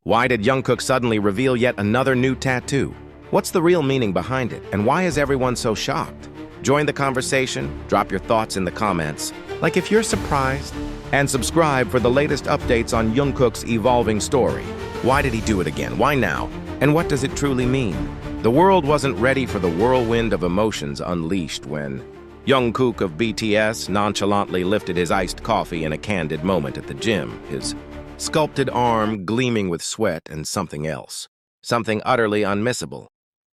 Why did Jungkook suddenly reveal yet another new tattoo? What's the real meaning behind it, and why is everyone so shocked? Join the conversation, drop your thoughts in the comments, like if you're surprised, and subscribe for the latest updates on Jungkook's evolving story. Why did he do it again? Why now? And what does it truly mean? The world wasn't ready for the whirlwind of emotions unleashed when Jungkook of BTS nonchalantly lifted his iced coffee in a candid moment at the gym, his sculpted arm gleaming with sweat and something else, something utterly unmissable.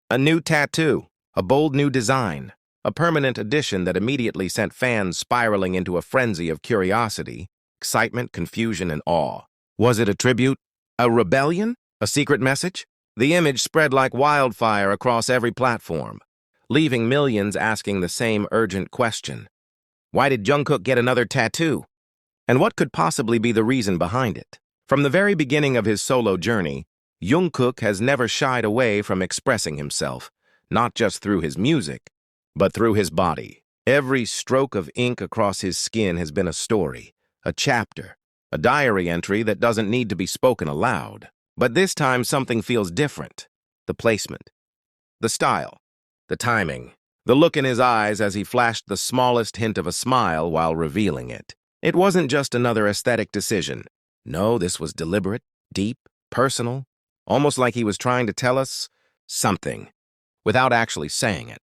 A new tattoo, a bold new design, a permanent addition that immediately sent fans spiraling into a frenzy of curiosity, excitement, confusion, and awe. Was it a tribute? A rebellion? A secret message? The image spread like wildfire across every platform, leaving millions asking the same urgent question. Why did Jungkook get another tattoo? And what could possibly be the reason behind it? From the very beginning of his solo journey, Jungkook has never shied away from expressing himself, not just through his music, but through his body. Every stroke of ink across his skin has been a story, a chapter, a diary entry that doesn't need to be spoken aloud. But this time something feels different. The placement, the style, the timing, the look in his eyes as he flashed the smallest hint of a smile while revealing it. It wasn't just another aesthetic decision. No, this was deliberate, deep, personal, almost like he was trying to tell us something without actually saying it.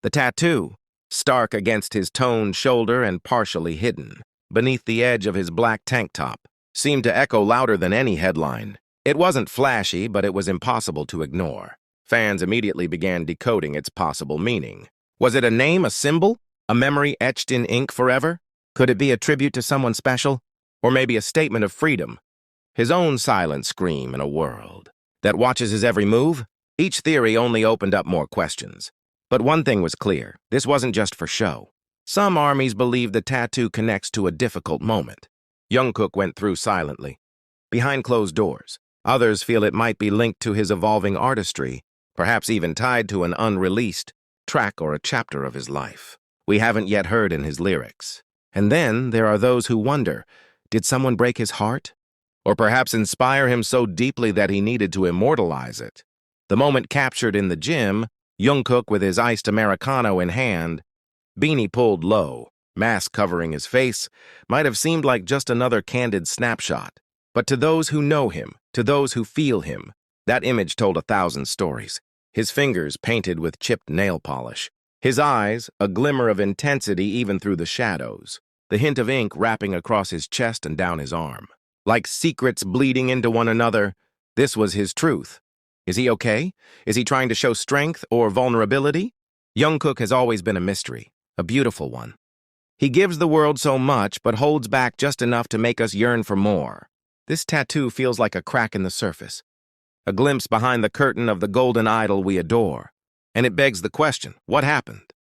The tattoo, stark against his toned shoulder and partially hidden beneath the edge of his black tank top, seemed to echo louder than any headline. It wasn't flashy, but it was impossible to ignore. Fans immediately began decoding its possible meaning. Was it a name, a symbol, a memory etched in ink forever? Could it be a tribute to someone special? Or maybe a statement of freedom? His own silent scream in a world that watches his every move? Each theory only opened up more questions. But one thing was clear, this wasn't just for show. Some armies believe the tattoo connects to a difficult moment Jungkook went through silently, behind closed doors. Others feel it might be linked to his evolving artistry, perhaps even tied to an unreleased track or a chapter of his life we haven't yet heard in his lyrics. And then there are those who wonder, did someone break his heart? Or perhaps inspire him so deeply that he needed to immortalize it? The moment captured in the gym, Jungkook with his iced Americano in hand, beanie pulled low, mask covering his face, might have seemed like just another candid snapshot. But to those who know him, to those who feel him, that image told 1,000 stories. His fingers painted with chipped nail polish. His eyes, a glimmer of intensity even through the shadows. The hint of ink wrapping across his chest and down his arm. Like secrets bleeding into one another, this was his truth. Is he okay? Is he trying to show strength or vulnerability? Jungkook has always been a mystery, a beautiful one. He gives the world so much, but holds back just enough to make us yearn for more. This tattoo feels like a crack in the surface, a glimpse behind the curtain of the golden idol we adore. And it begs the question, what happened?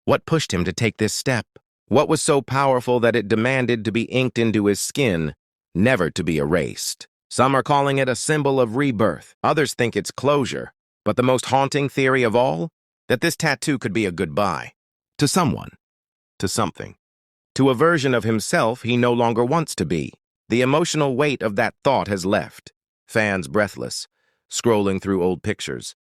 What pushed him to take this step? What was so powerful that it demanded to be inked into his skin, never to be erased? Some are calling it a symbol of rebirth. Others think it's closure. But the most haunting theory of all? That this tattoo could be a goodbye. To someone. To something. To a version of himself he no longer wants to be. The emotional weight of that thought has left. Fans breathless, scrolling through old pictures,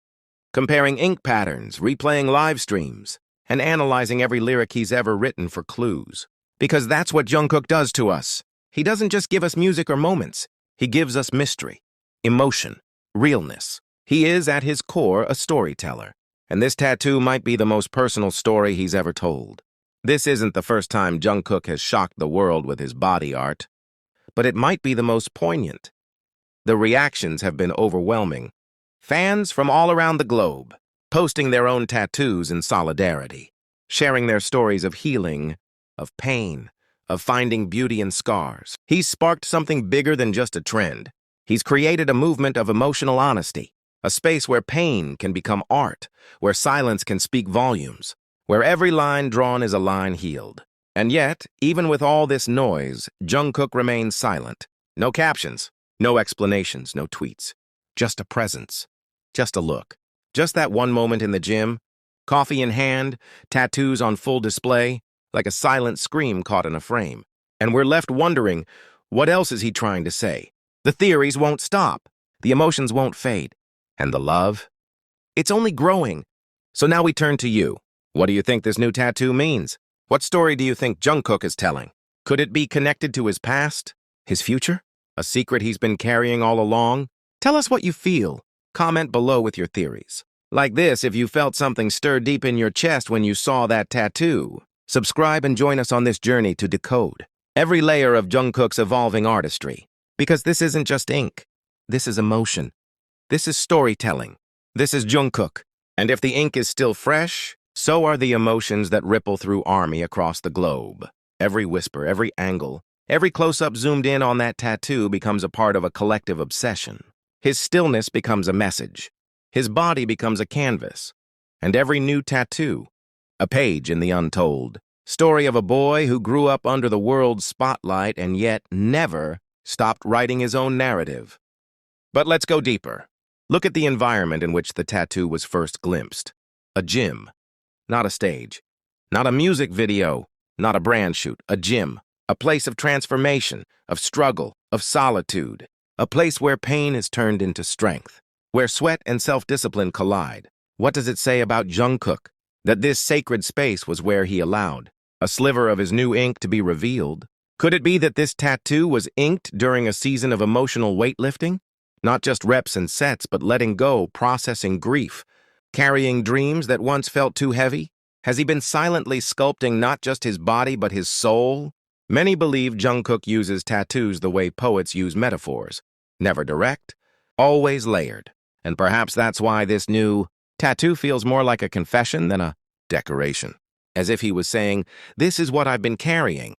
comparing ink patterns, replaying live streams, and analyzing every lyric he's ever written for clues. Because that's what Jungkook does to us. He doesn't just give us music or moments. He gives us mystery, emotion, realness. He is, at his core, a storyteller. And this tattoo might be the most personal story he's ever told. This isn't the first time Jungkook has shocked the world with his body art, but it might be the most poignant. The reactions have been overwhelming. Fans from all around the globe, posting their own tattoos in solidarity, sharing their stories of healing, of pain, of finding beauty in scars. He's sparked something bigger than just a trend. He's created a movement of emotional honesty, a space where pain can become art, where silence can speak volumes, where every line drawn is a line healed. And yet, even with all this noise, Jungkook remains silent. No captions, no explanations, no tweets. Just a presence, just a look. Just that one moment in the gym, coffee in hand, tattoos on full display, like a silent scream caught in a frame. And we're left wondering, what else is he trying to say? The theories won't stop. The emotions won't fade. And the love? It's only growing. So now we turn to you. What do you think this new tattoo means? What story do you think Jungkook is telling? Could it be connected to his past? His future? A secret he's been carrying all along? Tell us what you feel. Comment below with your theories. Like this if you felt something stir deep in your chest when you saw that tattoo. Subscribe and join us on this journey to decode every layer of Jungkook's evolving artistry. Because this isn't just ink. This is emotion. This is storytelling. This is Jungkook. And if the ink is still fresh, so are the emotions that ripple through ARMY across the globe. Every whisper, every angle, every close-up zoomed in on that tattoo becomes a part of a collective obsession. His stillness becomes a message. His body becomes a canvas. And every new tattoo, a page in the untold. Story of a boy who grew up under the world's spotlight and yet never stopped writing his own narrative. But let's go deeper. Look at the environment in which the tattoo was first glimpsed. A gym, not a stage. Not a music video, not a brand shoot. A gym, a place of transformation, of struggle, of solitude. A place where pain is turned into strength, where sweat and self-discipline collide. What does it say about Jungkook? That this sacred space was where he allowed a sliver of his new ink to be revealed? Could it be that this tattoo was inked during a season of emotional weightlifting? Not just reps and sets, but letting go, processing grief, carrying dreams that once felt too heavy? Has he been silently sculpting not just his body, but his soul? Many believe Jungkook uses tattoos the way poets use metaphors. Never direct, always layered. And perhaps that's why this new tattoo feels more like a confession than a decoration. As if he was saying, this is what I've been carrying.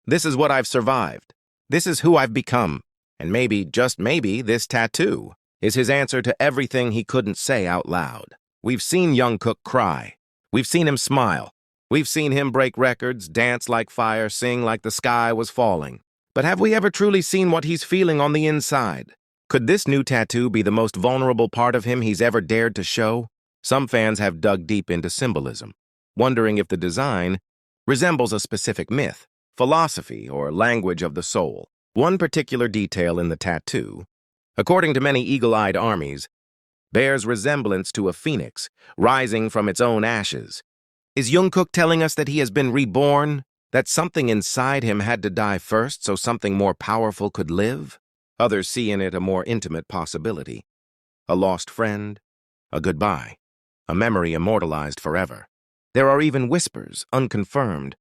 This is what I've survived. This is who I've become. And maybe, just maybe, this tattoo is his answer to everything he couldn't say out loud. We've seen Jungkook cry. We've seen him smile. We've seen him break records, dance like fire, sing like the sky was falling. But have we ever truly seen what he's feeling on the inside? Could this new tattoo be the most vulnerable part of him he's ever dared to show? Some fans have dug deep into symbolism, wondering if the design resembles a specific myth, philosophy, or language of the soul. One particular detail in the tattoo, according to many eagle-eyed armies, bears resemblance to a phoenix rising from its own ashes. Is Jungkook telling us that he has been reborn? That something inside him had to die first so something more powerful could live? Others see in it a more intimate possibility. A lost friend, a goodbye, a memory immortalized forever. There are even whispers, unconfirmed.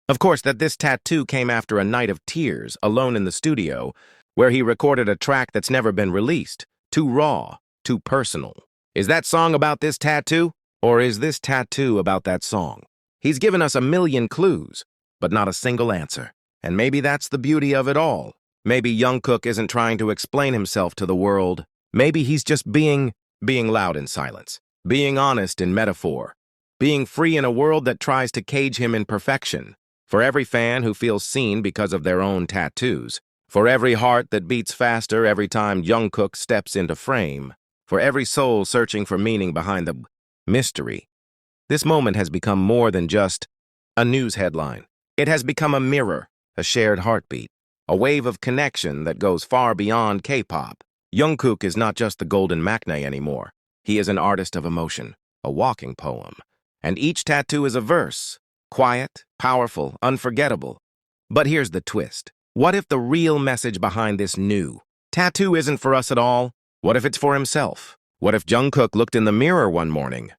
Of course, that this tattoo came after a night of tears, alone in the studio, where he recorded a track that's never been released. Too raw, too personal. Is that song about this tattoo? Or is this tattoo about that song? He's given us a million clues, but not a single answer. And maybe that's the beauty of it all. Maybe Jungkook isn't trying to explain himself to the world. Maybe he's just being loud in silence, being honest in metaphor, being free in a world that tries to cage him in perfection. For every fan who feels seen because of their own tattoos, for every heart that beats faster every time Jungkook steps into frame, for every soul searching for meaning behind the mystery, this moment has become more than just a news headline. It has become a mirror, a shared heartbeat, a wave of connection that goes far beyond K-pop. Jungkook is not just the golden maknae anymore. He is an artist of emotion, a walking poem. And each tattoo is a verse. Quiet, powerful, unforgettable. But here's the twist. What if the real message behind this new tattoo isn't for us at all? What if it's for himself? What if Jungkook looked in the mirror one morning